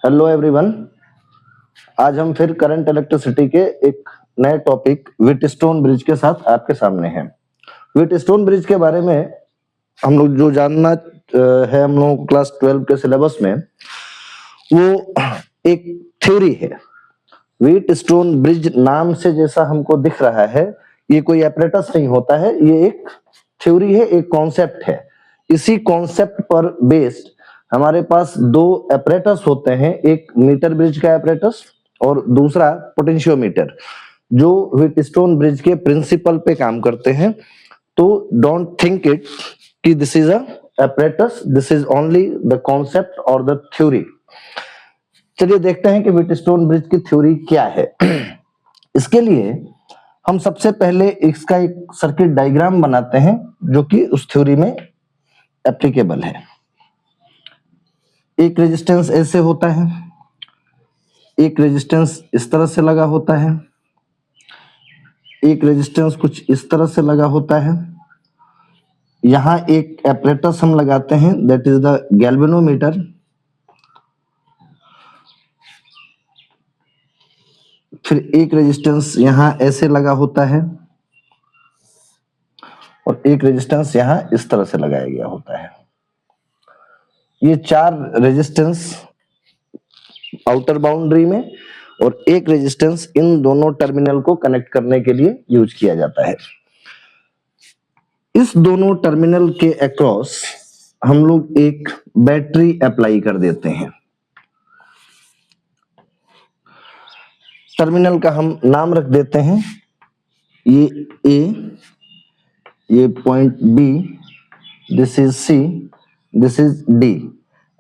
Hello everyone. आज हम फिर करंट इलेक्ट्रिसिटी के एक नए टॉपिक व्हीटस्टोन ब्रिज के साथ आपके सामने हैं। व्हीटस्टोन ब्रिज के बारे में हम लोग जो जानना है, हम लोगों को क्लास 12 के सिलेबस में वो एक थ्योरी है। व्हीटस्टोन ब्रिज नाम से जैसा हमको दिख रहा है, ये कोई एपरेटस नहीं होता है, ये एक थ्योरी है, एक कॉन्सेप्ट है। इसी कॉन्सेप्ट पर बेस्ड हमारे पास दो एपरेटस होते हैं, एक मीटर ब्रिज का एपरेटस और दूसरा पोटेंशियोमीटर, जो व्हीटस्टोन ब्रिज के प्रिंसिपल पे काम करते हैं। तो डोंट थिंक इट कि this is a apparatus, this is only the concept और द थ्योरी। चलिए देखते हैं कि व्हीटस्टोन ब्रिज की थ्योरी क्या है। इसके लिए हम सबसे पहले इसका एक सर्किट डायग्राम बनाते हैं जो कि उस थ्योरी में एप्लीकेबल है। एक रेजिस्टेंस ऐसे होता है, एक रेजिस्टेंस इस तरह से लगा होता है, एक रेजिस्टेंस कुछ इस तरह से लगा होता है। यहां एक एपरेटस हम लगाते हैं, दैट इज द गैल्वेनोमीटर। फिर एक रेजिस्टेंस यहां ऐसे लगा होता है और एक रेजिस्टेंस यहां इस तरह से लगाया गया होता है। ये चार रेजिस्टेंस आउटर बाउंड्री में और एक रेजिस्टेंस इन दोनों टर्मिनल को कनेक्ट करने के लिए यूज किया जाता है। इस दोनों टर्मिनल के अक्रॉस हम लोग एक बैटरी अप्लाई कर देते हैं। टर्मिनल का हम नाम रख देते हैं, ये ए, ये point B, this is C, this is D,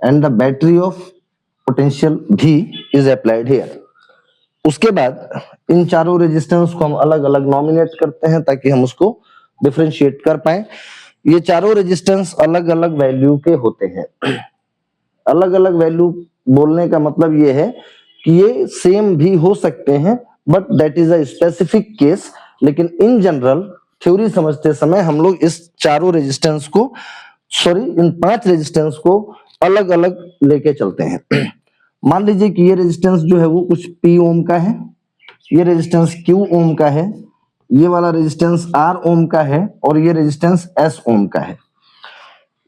and the battery of potential V is applied here. उसके बाद इन चारों रेजिस्टेंस को हम अलग अलग नॉमिनेट करते हैं ताकि हम उसको डिफरेंशिएट कर पाए। ये चारों रेजिस्टेंस अलग अलग वैल्यू के होते हैं। अलग अलग वैल्यू बोलने का मतलब ये है कि ये सेम भी हो सकते हैं, but that is a specific case. लेकिन इन जनरल थ्योरी समझते समय हम लोग इस चारों रेजिस्टेंस को, इन 5 रेजिस्टेंस को अलग अलग लेके चलते हैं। मान लीजिए कि ये रेजिस्टेंस जो है वो कुछ P ओम का है, ये रेजिस्टेंस Q ओम का है, ये वाला रेजिस्टेंस R ओम का है और ये रेजिस्टेंस S ओम का है।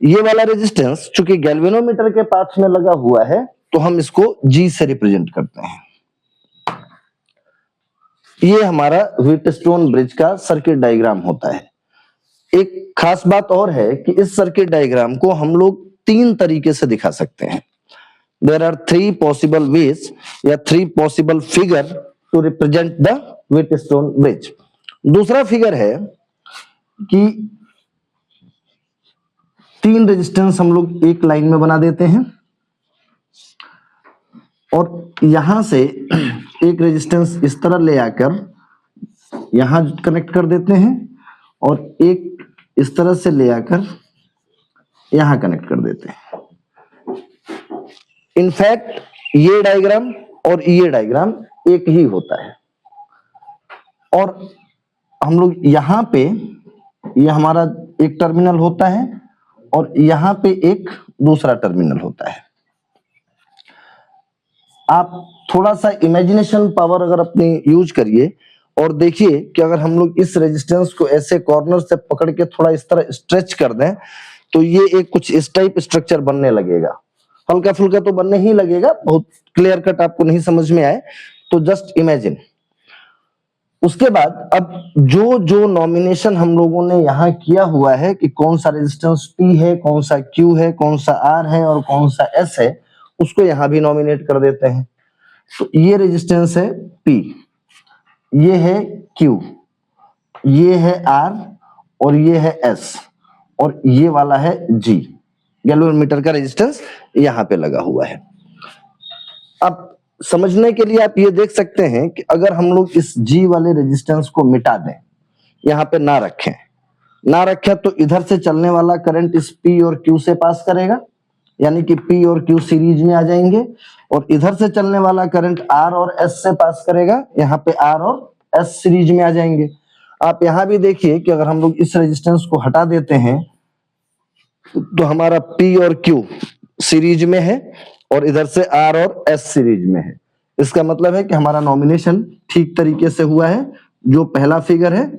ये वाला रेजिस्टेंस चूंकि गैल्वेनोमीटर के पाथ में लगा हुआ है तो हम इसको G से रिप्रेजेंट करते हैं। ये हमारा व्हीटस्टोन ब्रिज का सर्किट डायग्राम होता है। एक खास बात और है कि इस सर्किट डायग्राम को हम लोग 3 तरीके से दिखा सकते हैं। There are 3 possible ways या 3 possible figure to represent the Wheatstone bridge. दूसरा फिगर है कि 3 रेजिस्टेंस हम लोग एक लाइन में बना देते हैं और यहां से एक रेजिस्टेंस इस तरह ले आकर यहां कनेक्ट कर देते हैं और एक इस तरह से ले आकर यहां कनेक्ट कर देते हैं। इनफैक्ट ये डायग्राम और ये डायग्राम एक ही होता है और हम लोग यहां पे ये हमारा एक टर्मिनल होता है और यहां पे एक दूसरा टर्मिनल होता है। आप थोड़ा सा इमेजिनेशन पावर अगर अपनी यूज करिए और देखिए कि अगर हम लोग इस रेजिस्टेंस को ऐसे कॉर्नर से पकड़ के थोड़ा इस तरह स्ट्रेच कर दें तो ये एक कुछ इस टाइप स्ट्रक्चर बनने लगेगा। हल्का फुल्का तो बनने ही लगेगा, बहुत क्लियर कट आपको नहीं समझ में आए तो जस्ट इमेजिन। उसके बाद अब जो जो नॉमिनेशन हम लोगों ने यहाँ किया हुआ है कि कौन सा रेजिस्टेंस P है, कौन सा Q है, कौन सा R है और कौन सा S है, उसको यहाँ भी नॉमिनेट कर देते हैं। तो ये रेजिस्टेंस है P, ये है Q, ये है R और ये है S और ये वाला है G। गैल्वेनोमीटर का रेजिस्टेंस यहाँ पे लगा हुआ है। अब समझने के लिए आप ये देख सकते हैं कि अगर हम लोग इस G वाले रेजिस्टेंस को मिटा दें, यहाँ पे ना रखें तो इधर से चलने वाला करंट इस P और Q से पास करेगा, यानी कि P और Q सीरीज में आ जाएंगे और इधर से चलने वाला करंट R और S से पास करेगा, यहाँ पे R और S सीरीज में आ जाएंगे। आप यहाँ भी देखिए कि अगर हम लोग इस रेजिस्टेंस को हटा देते हैं तो हमारा P और Q सीरीज में है और इधर से R और S सीरीज में है। इसका मतलब है कि हमारा नॉमिनेशन ठीक तरीके से हुआ है। जो पहला फिगर है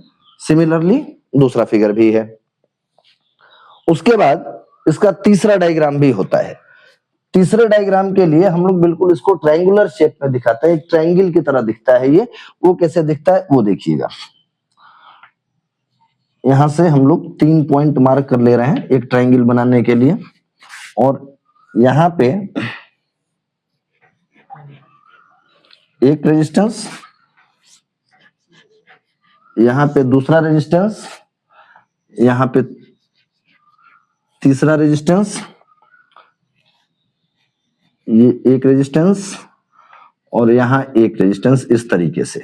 सिमिलरली दूसरा फिगर भी है। उसके बाद इसका तीसरा डायग्राम भी होता है। तीसरे डायग्राम के लिए हम लोग बिल्कुल इसको ट्रायंगुलर शेप में दिखाते हैं, एक ट्रायंगल की तरह दिखता है ये। वो कैसे दिखता है वो देखिएगा। यहां से हम लोग 3 पॉइंट मार्क कर ले रहे हैं एक ट्रायंगल बनाने के लिए, और यहां पे एक रेजिस्टेंस, यहां पे दूसरा रेजिस्टेंस, यहां पे तीसरा रेजिस्टेंस, ये एक रेजिस्टेंस और यहां एक रेजिस्टेंस, इस तरीके से।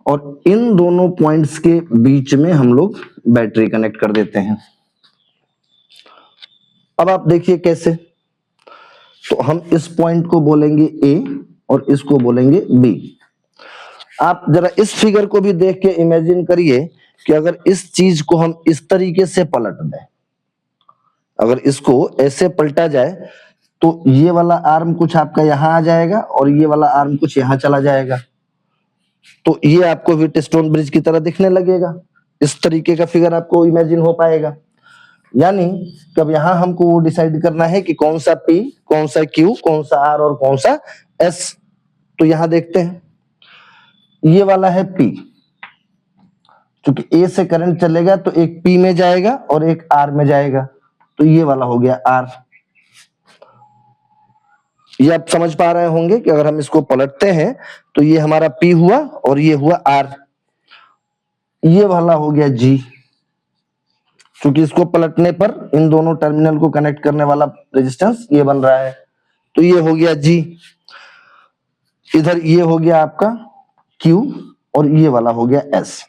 और इन दोनों पॉइंट्स के बीच में हम लोग बैटरी कनेक्ट कर देते हैं। अब आप देखिए कैसे। तो हम इस पॉइंट को बोलेंगे ए और इसको बोलेंगे बी। आप जरा इस फिगर को भी देख के इमेजिन करिए कि अगर इस चीज को हम इस तरीके से पलट दें, अगर इसको ऐसे पलटा जाए तो ये वाला आर्म कुछ आपका यहां आ जाएगा और ये वाला आर्म कुछ यहां चला जाएगा। तो ये आपको व्हीटस्टोन ब्रिज की तरह दिखने लगेगा। इस तरीके का फिगर आपको इमेजिन हो पाएगा। यानी कब यहां हमको वो डिसाइड करना है कि कौन सा P, कौन सा Q, कौन सा R और कौन सा S। तो यहां देखते हैं, ये वाला है P, क्योंकि A से करंट चलेगा तो एक P में जाएगा और एक R में जाएगा, तो ये वाला हो गया R। ये आप समझ पा रहे होंगे कि अगर हम इसको पलटते हैं तो ये हमारा P हुआ और ये हुआ R। ये वाला हो गया G, क्योंकि इसको पलटने पर इन दोनों टर्मिनल को कनेक्ट करने वाला रेजिस्टेंस ये बन रहा है, तो ये हो गया G। इधर ये हो गया आपका Q और ये वाला हो गया S।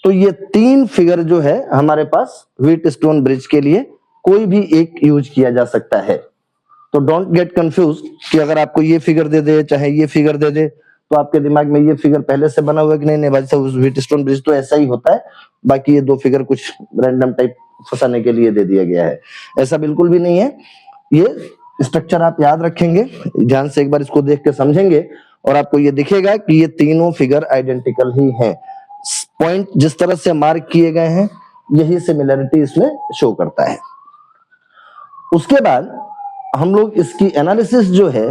तो ये 3 फिगर जो है हमारे पास व्हीटस्टोन ब्रिज के लिए कोई भी एक यूज किया जा सकता है। तो डोंट गेट कंफ्यूज कि अगर आपको ये फिगर दे दे चाहे ये फिगर दे दे तो आपके दिमाग में ये फिगर पहले से बना हुआ है कि नहीं भाई साहब व्हीटस्टोन ब्रिज तो ऐसा ही होता है, बाकी ये 2 फिगर कुछ रैंडम टाइप फंसाने के लिए दे दिया गया है। ऐसा बिल्कुल भी नहीं है। ये स्ट्रक्चर आप याद रखेंगे, ध्यान से एक बार इसको देख के समझेंगे और आपको ये दिखेगा कि ये तीनों फिगर आइडेंटिकल ही हैं। पॉइंट जिस तरह से मार्क किए गए हैं यही सिमिलरिटी इसमें शो करता है। उसके बाद हम लोग इसकी एनालिसिस जो है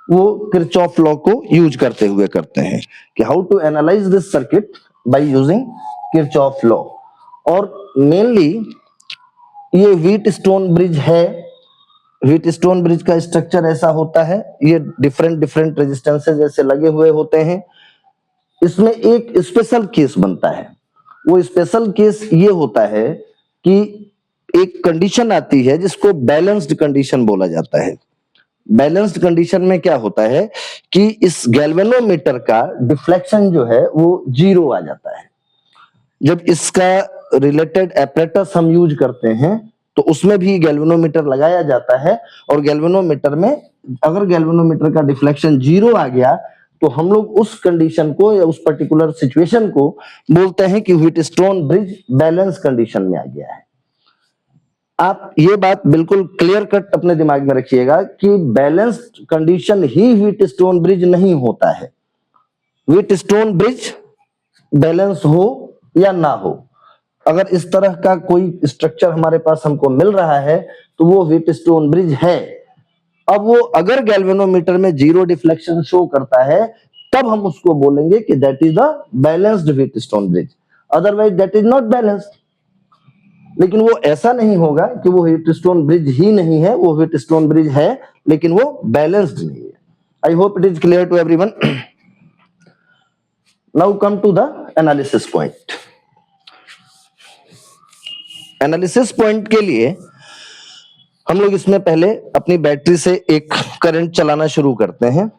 वो किरचॉफ लॉ को यूज करते हुए करते हैं कि how to analyse this circuit by using Kirchhoff law. और मेनली ये व्हीटस्टोन ब्रिज है। व्हीटस्टोन ब्रिज का स्ट्रक्चर ऐसा होता है, ये डिफरेंट रेजिस्टेंसेस जैसे लगे हुए होते हैं। इसमें एक स्पेशल केस बनता है। वो स्पेशल केस ये होता है कि एक कंडीशन आती है जिसको बैलेंस्ड कंडीशन बोला जाता है। बैलेंस्ड कंडीशन में क्या होता है कि इस गैल्वेनोमीटर का डिफ्लेक्शन जो है वो 0 आ जाता है। जब इसका रिलेटेड एपरेटस हम यूज करते हैं तो उसमें भी गैल्वेनोमीटर लगाया जाता है, और गैल्वेनोमीटर में अगर गैल्वेनोमीटर का डिफ्लेक्शन 0 आ गया तो हम लोग उस कंडीशन को या उस पर्टिकुलर सिचुएशन को बोलते हैं कि व्हीटस्टोन ब्रिज बैलेंस कंडीशन में आ गया है। आप ये बात बिल्कुल क्लियर कट अपने दिमाग में रखिएगा कि बैलेंस्ड कंडीशन ही व्हीटस्टोन ब्रिज नहीं होता है। व्हीटस्टोन ब्रिज बैलेंस हो या ना हो, अगर इस तरह का कोई स्ट्रक्चर हमारे पास हमको मिल रहा है तो वो व्हीटस्टोन ब्रिज है। अब वो अगर गैल्वेनोमीटर में 0 डिफ्लेक्शन शो करता है तब हम उसको बोलेंगे कि that is the balanced Wheatstone bridge, otherwise that is not balanced. लेकिन वो ऐसा नहीं होगा कि वो व्हीटस्टोन ब्रिज ही नहीं है, वो व्हीटस्टोन ब्रिज है लेकिन वो बैलेंस्ड नहीं है। I hope it is clear to everyone. Now come to the analysis point. Analysis point के लिए हम लोग इसमें पहले अपनी बैटरी से एक करंट चलाना शुरू करते हैं।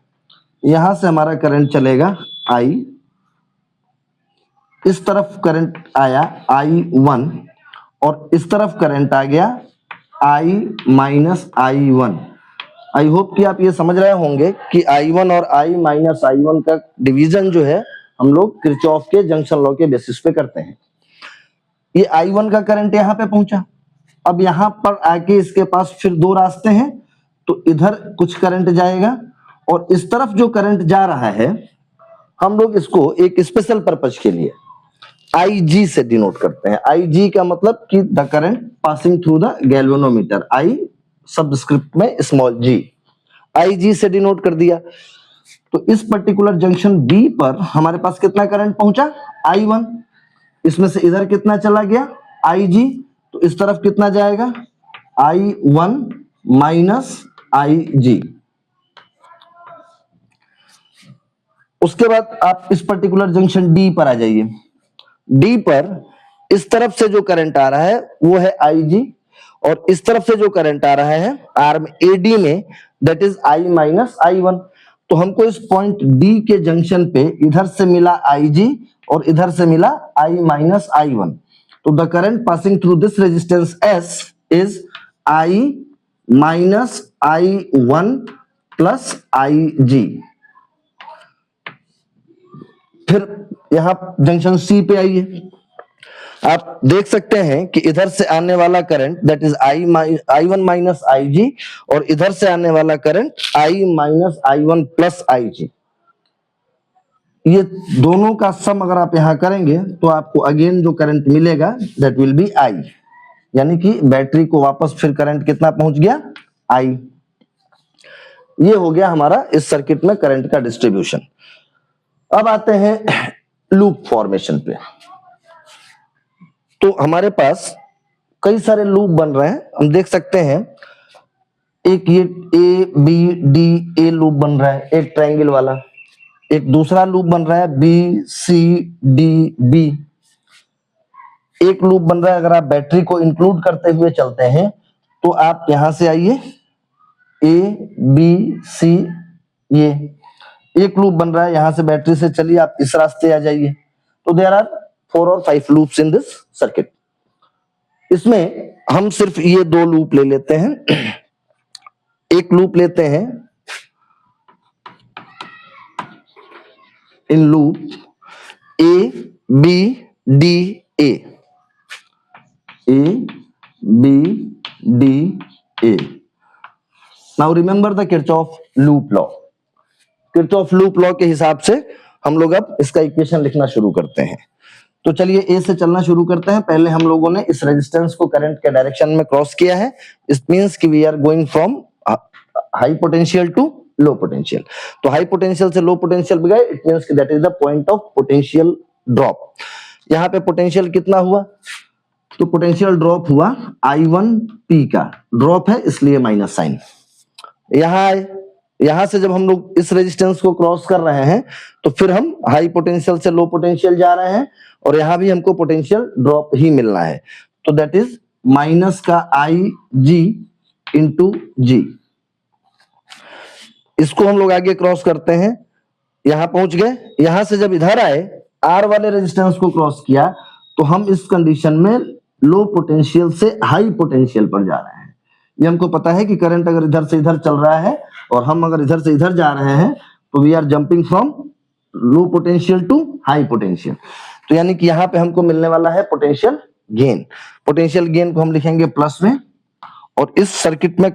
यहां से हमारा करंट चलेगा I, इस तरफ करंट आया I1 और इस तरफ करंट आ गया I minus I1। I hope कि आप ये समझ रहे होंगे कि I1 और I माइनस I1 का डिवीजन जो है हम लोग किरचॉफ के जंक्शन लॉ के बेसिस पे करते हैं। ये I1 का करंट यहां पे पहुंचा, अब यहां पर आके इसके पास फिर 2 रास्ते हैं। तो इधर कुछ करंट जाएगा और इस तरफ जो करंट जा रहा है हम लोग इसको एक स्पेशल पर्पज के लिए IG से डिनोट करते हैं। IG का मतलब कि the current passing through the galvanometer, I subscript में स्मॉल g, IG से डिनोट कर दिया। तो इस पर्टिकुलर जंक्शन B पर हमारे पास कितना करंट पहुंचा, I1, इसमें से इधर कितना चला गया, IG, तो इस तरफ कितना जाएगा, I1 माइनस IG। उसके बाद आप इस पर्टिकुलर जंक्शन D पर आ जाइए। D पर इस तरफ से जो करंट आ रहा है वो है IG और इस तरफ से जो करंट आ रहा है आर्म AD में that is I minus I1। तो हमको इस पॉइंट D के जंक्शन पे इधर से मिला IG और इधर से मिला I माइनस I1। तो the current passing through this resistance S is I minus I1 plus IG। फिर यहां जंक्शन C पे आइए, आप देख सकते हैं कि इधर से आने वाला current that is I1 minus IG और इधर से आने वाला current I minus I1 plus IG। ये दोनों का सम अगर आप यहां करेंगे तो आपको अगेन जो करंट मिलेगा दैट विल बी I, यानी कि बैटरी को वापस फिर करंट कितना पहुंच गया, I। ये हो गया हमारा इस सर्किट में करंट का डिस्ट्रीब्यूशन। अब आते हैं लूप फॉर्मेशन पे। तो हमारे पास कई सारे लूप बन रहे हैं, हम देख सकते हैं एक ये ABD लूप बन रहा है, एक ट्रायंगल वाला। एक दूसरा लूप बन रहा है BCDB। एक लूप बन रहा है, अगर आप बैटरी को इंक्लूड करते हुए चलते हैं तो आप यहां से आइए ABC, ये एक लूप बन रहा है, यहां से बैटरी से चलिए आप इस रास्ते आ जाइए। तो देयर आर 4 और 5 लूप्स इन दिस सर्किट। इसमें हम सिर्फ ये 2 लूप ले लेते हैं। एक लूप लेते हैं in loop ABDA, ABDA। Now remember the Kirchhoff loop law. Kirchhoff loop law के हिसाब से हम लोग अब इसका इक्वेशन लिखना शुरू करते हैं। तो चलिए ए से चलना शुरू करते हैं। पहले हम लोगों ने इस रेजिस्टेंस को करंट के डायरेक्शन में क्रॉस किया है। इट मींस कि we are going from high potential to low potential. तो हाई पोटेंशियल से लो पोटेंशियल पे गए, इट मींस कि that is the point of potential drop. यहाँ पे पोटेंशियल कितना हुआ, तो पोटेंशियल ड्रॉप हुआ I1P का, ड्रॉप है इसलिए माइनस साइन। यहां आए, यहां से जब हम लोग इस रेजिस्टेंस को क्रॉस कर रहे हैं तो फिर हम हाई पोटेंशियल से लो पोटेंशियल जा रहे हैं और यहां भी हमको पोटेंशियल ड्रॉप ही मिलना है। तो दैट इज माइनस का IG इंटू G। इसको हम लोग आगे क्रॉस करते हैं, यहां पहुंच गए। यहां से जब इधर आए, R वाले रेजिस्टेंस को क्रॉस किया तो हम इस कंडीशन में लो पोटेंशियल से हाई पोटेंशियल पर जा रहे हैं। ये हमको पता है कि करंट अगर इधर से इधर चल रहा है और हम अगर इधर से इधर जा रहे हैं तो we are jumping from low potential to high potential. तो यानी कि यहाँ पे हमको मिलने वाला है पोटेंशियल गेन। पोटेंशियल गेन को हम लिखेंगे प्लस में, और इस सर्किट में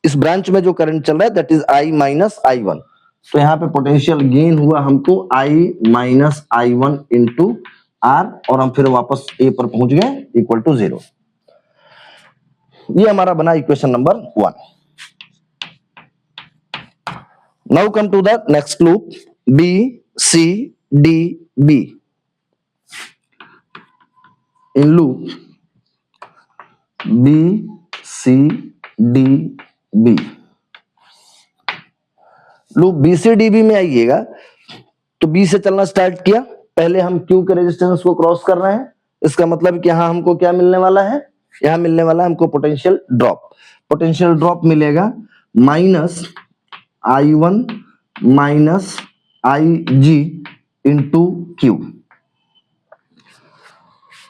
इस ब्रांच में जो करंट चल रहा है that is I minus I1। तो यहाँ पे पोटेंशियल गेन हुआ हमको I minus I1 into R, और हम फिर वापस A पर पहुंच गए इक्वल टू 0। ये हमारा बना equation number 1। Now come to the next loop BCDB। In loop BCDB, loop BCDB में आइएगा तो B से चलना स्टार्ट किया। पहले हम Q के रेजिस्टेंस को क्रॉस कर रहे हैं, इसका मतलब कि यहां हमको क्या मिलने वाला है, यहां मिलने वाला है हमको पोटेंशियल ड्रॉप। पोटेंशियल ड्रॉप मिलेगा minus I1 minus IG into Q।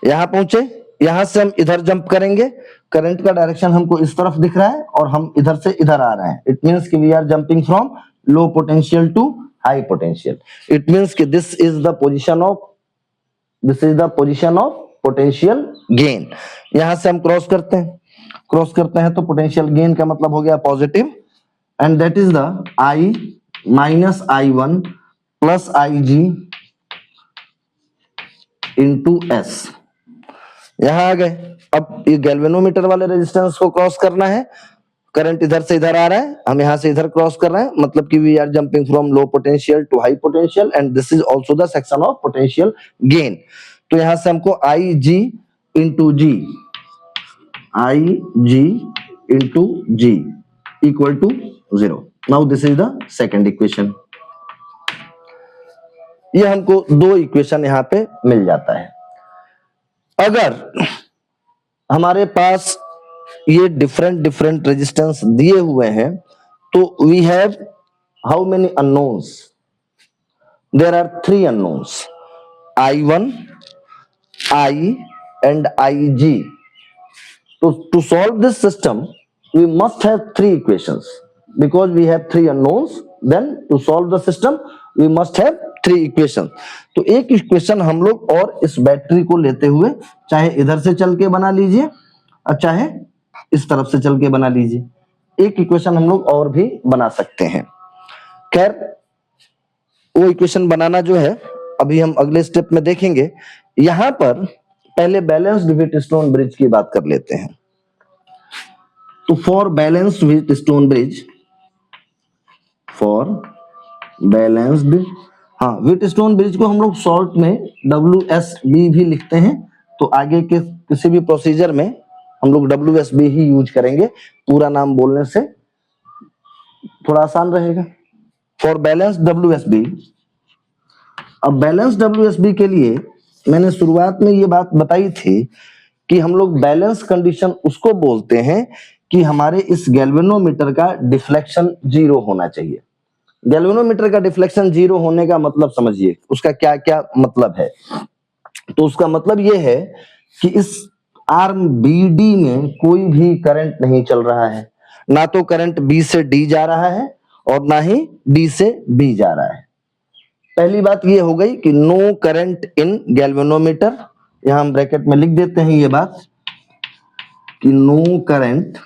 यहां पहुंचे, यहां से हम इधर जंप करेंगे। करंट का डायरेक्शन हमको इस तरफ दिख रहा है और हम इधर से इधर आ रहे हैं। इट मींस कि we are jumping from low potential to high potential. It means कि this is the position of potential gain. यहां से हम क्रॉस करते हैं तो पोटेंशियल गेन का मतलब हो गया positive, and that is the I minus I1 plus Ig into S। यहां आ गए। अब ये गैल्वेनोमीटर वाले रेजिस्टेंस को क्रॉस करना है, करंट इधर से इधर आ रहा है, हम यहां से इधर क्रॉस कर रहे हैं, मतलब कि we are jumping from low potential to high potential and this is also the section of potential gain. तो यहां से हमको I G into G, I G into G equal to 0। Now this is the second equation. ये हमको दो equation यहां पे मिल जाता है। अगर हमारे पास ये डिफरेंट डिफरेंट रेजिस्टेंस दिए हुए हैं तो we have how many unknowns? There are 3 unknowns, I1, I and Ig। To solve this system we must have 3 equations because we have 3 unknowns, then to solve the system we must have 3 equations। तो एक equation हम लोग और इस battery को लेते हुए चाहे इधर से चल के बना लीजिए और चाहे इस तरफ से चल के बना लीजिए, एक इक्वेशन हम लोग और भी बना सकते हैं। खैर वो इक्वेशन बनाना जो है अभी हम अगले स्टेप में देखेंगे। यहां पर पहले बैलेंस्ड व्हीटस्टोन ब्रिज की बात कर लेते हैं। तो for balanced Wheatstone bridge, for balanced, हाँ व्हीटस्टोन ब्रिज को हम लोग शॉर्ट में WSB भी लिखते हैं, तो आगे के किसी भी प्रोसीजर में हम लोग WSB ही यूज करेंगे, पूरा नाम बोलने से थोड़ा आसान रहेगा। फॉर बैलेंस्ड WSB, अब बैलेंस्ड WSB के लिए मैंने शुरुआत में ये बात बताई थी कि हम लोग बैलेंस कंडीशन उसको बोलते हैं कि हमारे इस गैल्वेनोमीटर का डिफ्लेक्शन 0 होना चाहिए। गैल्वेनोमीटर का डिफ्लेक्शन 0 होने का मतलब समझिए उसका क्या क्या मतलब है। तो उसका मतलब ये है कि इस आर्म BD में कोई भी करंट नहीं चल रहा है, ना तो करंट B से D जा रहा है और ना ही D से B जा रहा है। पहली बात ये हो गई कि नो करंट इन गैल्वेनोमीटर, यहां हम ब्रैकेट में लिख देते हैं ये बात कि no current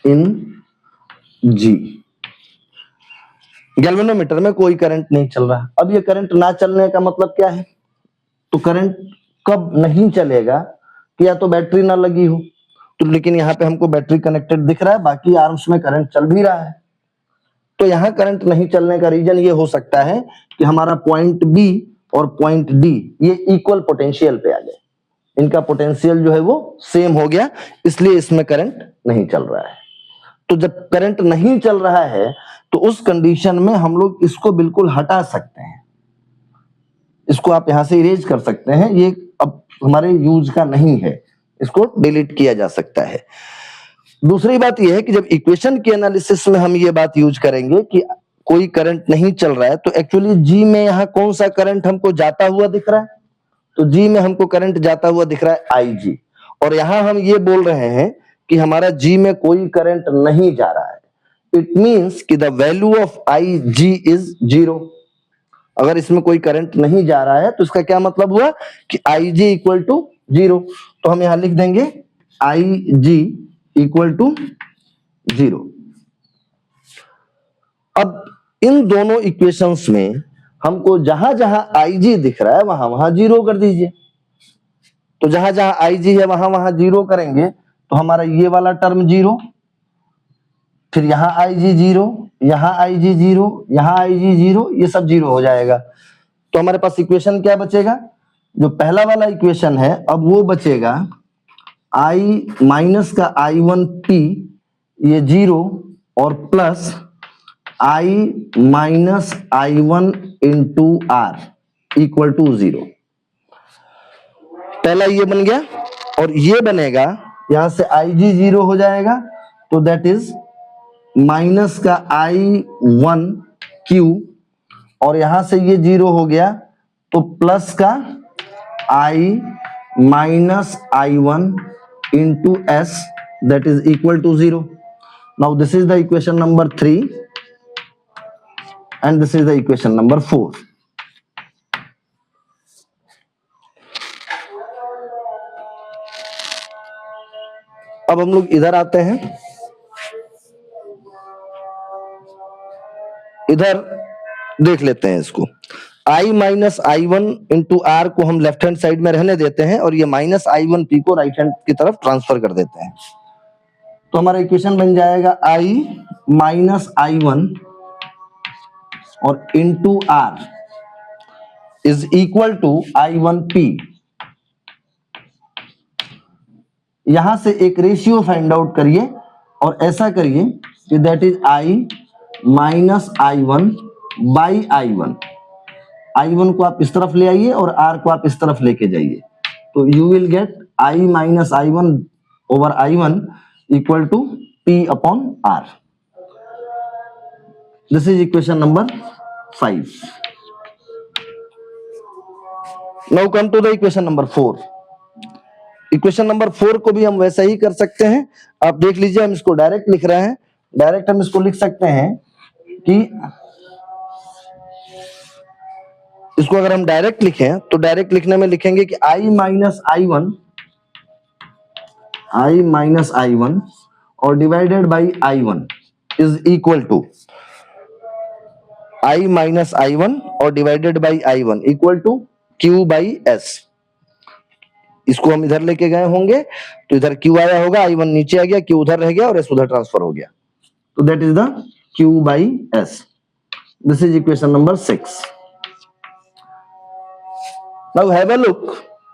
in G, galvanometer में कोई करंट नहीं चल रहा। अब ये करंट ना चलने का मतलब क्या है? तो करंट कब नहीं चलेगा कि या तो बैटरी ना लगी हो, तो लेकिन यहाँ पे हमको बैटरी कनेक्टेड दिख रहा है, बाकी आर्म्स में करंट चल भी रहा है। तो यहाँ करंट नहीं चलने का रीजन ये हो सकता है कि हमारा पॉइंट B और पॉइंट D ये इक्वल पोटेंशियल पे आ गए, इनका पोटेंशियल जो है वो सेम हो गया, इसलिए इसमें करंट नहीं चल रहा है। तो जब करंट नहीं चल रहा है तो उस कंडीशन में हम लोग इसको बिल्कुल हटा सकते हैं, इसको आप यहां से इरेज कर सकते हैं, ये अब हमारे यूज का नहीं है, इसको डिलीट किया जा सकता है। दूसरी बात यह है कि जब इक्वेशन के एनालिसिस में हम ये बात यूज करेंगे कि कोई करंट नहीं चल रहा है, तो एक्चुअली जी में यहाँ कौन सा करंट हमको जाता हुआ दिख रहा है? तो जी में हमको करंट जाता हुआ दिख रहा है IG, और यहां हम ये बोल रहे हैं कि हमारा जी में कोई करंट नहीं जा रहा है। इट मींस कि the value of IG is 0। अगर इसमें कोई करंट नहीं जा रहा है तो इसका क्या मतलब हुआ कि IG इक्वल टू 0। तो हम यहां लिख देंगे IG इक्वल टू 0। अब इन दोनों इक्वेशंस में हमको जहां जहां IG दिख रहा है वहां वहां 0 कर दीजिए। तो जहां जहां IG है वहां वहां 0 करेंगे तो हमारा ये वाला टर्म 0, फिर यहाँ IG 0, यहाँ IG 0, यहाँ IG 0, ये सब 0 हो जाएगा। तो हमारे पास इक्वेशन क्या बचेगा? जो पहला वाला इक्वेशन है अब वो बचेगा I माइनस का I1P ये 0 और plus I minus I1 into R equal to 0। पहला ये बन गया और ये बनेगा, यहां से IG 0 हो जाएगा तो दैट इज माइनस का I1Q, और यहां से ये 0 हो गया तो प्लस का I minus I1 into S that is equal to 0। Now this is the equation number 3 and this is the equation number 4। अब हम लोग इधर आते हैं, इधर देख लेते हैं इसको, i minus I one into R को हम लेफ्ट हैंड साइड में रहने देते हैं और ये माइनस आई वन पी को राइट हैंड की तरफ ट्रांसफर कर देते हैं। तो हमारा इक्वेशन बन जाएगा i माइनस आई वन और into R is equal to I one P. यहां से एक रेशियो फाइंड आउट करिए और ऐसा करिए कि that is i minus I one by I one. I one को आप इस तरफ ले आइए और r को आप इस तरफ लेके जाइए, तो you will get i minus I one over I one equal to p upon r। This is equation number 5। Now come to the equation number 4। Equation number 4 को भी हम वैसा ही कर सकते हैं। आप देख लीजिए, हम इसको डायरेक्ट लिख रहे हैं। डायरेक्ट हम इसको लिख सकते हैं कि इसको अगर हम डायरेक्ट लिखें तो डायरेक्ट लिखने में लिखेंगे कि i माइनस आई वन और divided by I one is equal to i minus I one और divided by I one equal to q by s। इसको हम इधर लेके गए होंगे तो इधर q आया होगा, i वन नीचे आ गया, q उधर रह गया और s उधर ट्रांसफर हो गया, तो that is the q by s। This is equation number 6। Now have a look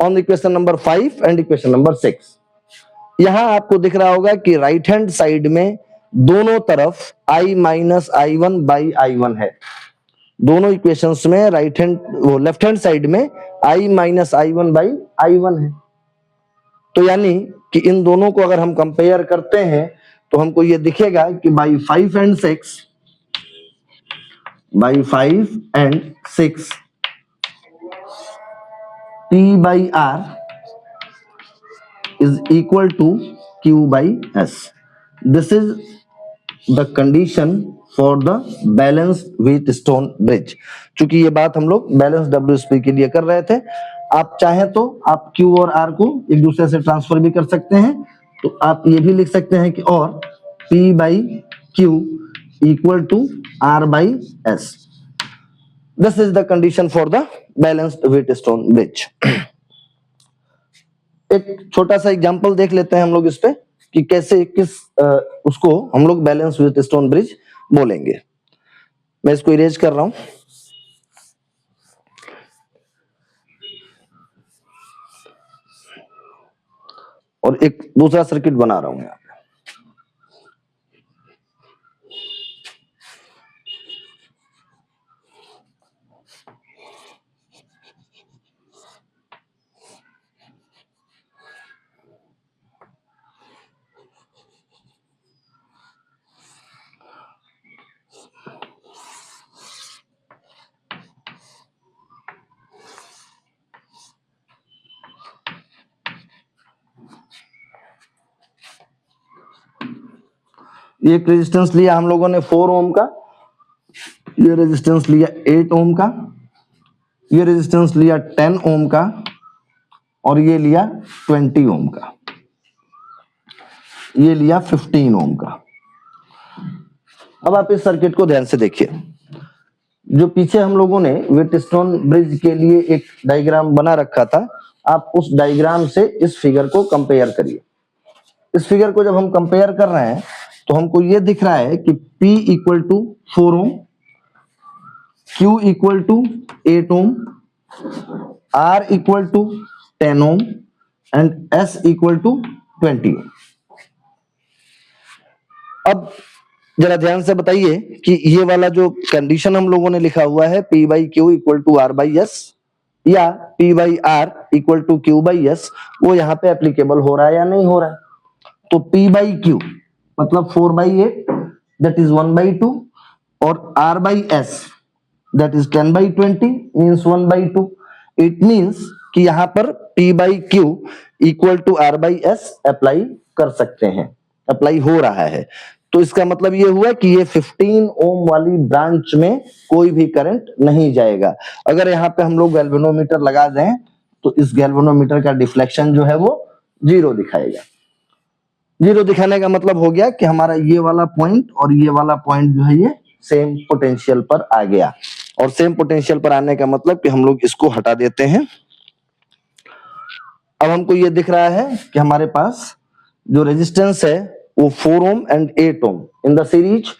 on equation number 5 and equation number 6। यहां आपको दिख रहा होगा कि राइट हैंड साइड में दोनों तरफ i minus I one by I one है। दोनों इक्वेशंस में राइट हैंड वो लेफ्ट हैंड साइड में i minus I one by I one है। तो यानी कि इन दोनों को अगर हम कंपेयर करते हैं तो हमको ये दिखेगा कि by 5 and 6 P by R is equal to Q by S। This is the condition for the balanced Wheatstone bridge। चूंकि ये बात हम लोग बैलेंस WSP के लिए कर रहे थे, आप चाहें तो आप Q और R को एक दूसरे से ट्रांसफर भी कर सकते हैं। तो आप ये भी लिख सकते हैं कि और P by Q equal to R by S। This is the condition for the balanced Wheatstone bridge। एक छोटा सा एग्जांपल देख लेते हैं हम लोग इस पे कि कैसे उसको हम लोग बैलेंस Wheatstone ब्रिज बोलेंगे। मैं इसको इरेज कर रहा हूं और एक दूसरा सर्किट बना रहा हूं यहाँ पे। ये एक रेजिस्टेंस लिया हम लोगों ने 4 ओम का, ये रेजिस्टेंस लिया 8 ओम का, ये रेजिस्टेंस लिया 10 ओम का और ये लिया 20 ओम का, ये लिया 15 ओम का। अब आप इस सर्किट को ध्यान से देखिए। जो पीछे हम लोगों ने व्हीटस्टोन ब्रिज के लिए एक डायग्राम बना रखा था, आप उस डायग्राम से इस फिगर को कंपेयर करिए। इस फिगर को जब हम कंपेयर कर रहे हैं तो हमको ये दिख रहा है कि P equal to 4 ohm, Q equal to 8 ohm, R equal to 10 ohm and S equal to 20 ohm. अब जरा ध्यान से बताइए कि ये वाला जो कंडीशन हम लोगों ने लिखा हुआ है P by Q equal to R by S या P by R equal to Q by S, वो यहाँ पे एप्लीकेबल हो रहा है या नहीं हो रहा है। तो P बाई Q मतलब 4 बाई 8 दैट इज 1 बाई 2 और R by S that is 10 by 20 means 1 by 2। It means कि यहाँ पर P by Q equal to R by S apply कर सकते हैं, अप्लाई हो रहा है। तो इसका मतलब ये हुआ कि ये 15 ओम वाली ब्रांच में कोई भी करंट नहीं जाएगा। अगर यहाँ पे हम लोग गैल्वेनोमीटर लगा दें तो इस गैल्वेनोमीटर का डिफ्लेक्शन जो है वो 0 दिखाएगा। 0 दिखाने का मतलब हो गया कि हमारा ये वाला पॉइंट और ये वाला पॉइंट जो है ये सेम पोटेंशियल पर आ गया। और सेम पोटेंशियल पर आने का मतलब कि हम लोग इसको हटा देते हैं। अब हमको ये दिख रहा है कि हमारे पास जो रेजिस्टेंस है वो 4 ohm and 8 ohm in the series,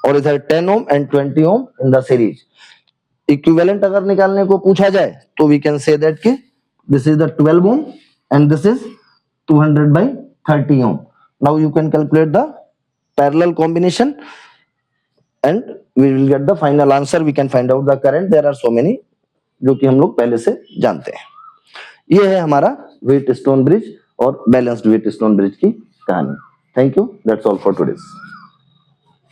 और इधर 10 ohm and 20 ohm in the series. Equivalent अगर निकालने को पूछा जाए तो वी कैन से दैट कि this is the 12 ohm and this is 200 by 30 ohm. Now you can calculate the parallel combination and we will get the final answer. We can find out the current. There are so many जो कि हम लोग पहले से जानते हैं। ये है हमारा व्हीटस्टोन ब्रिज और बैलेंस्ड व्हीटस्टोन ब्रिज की कहानी। Thank you, that's all for today.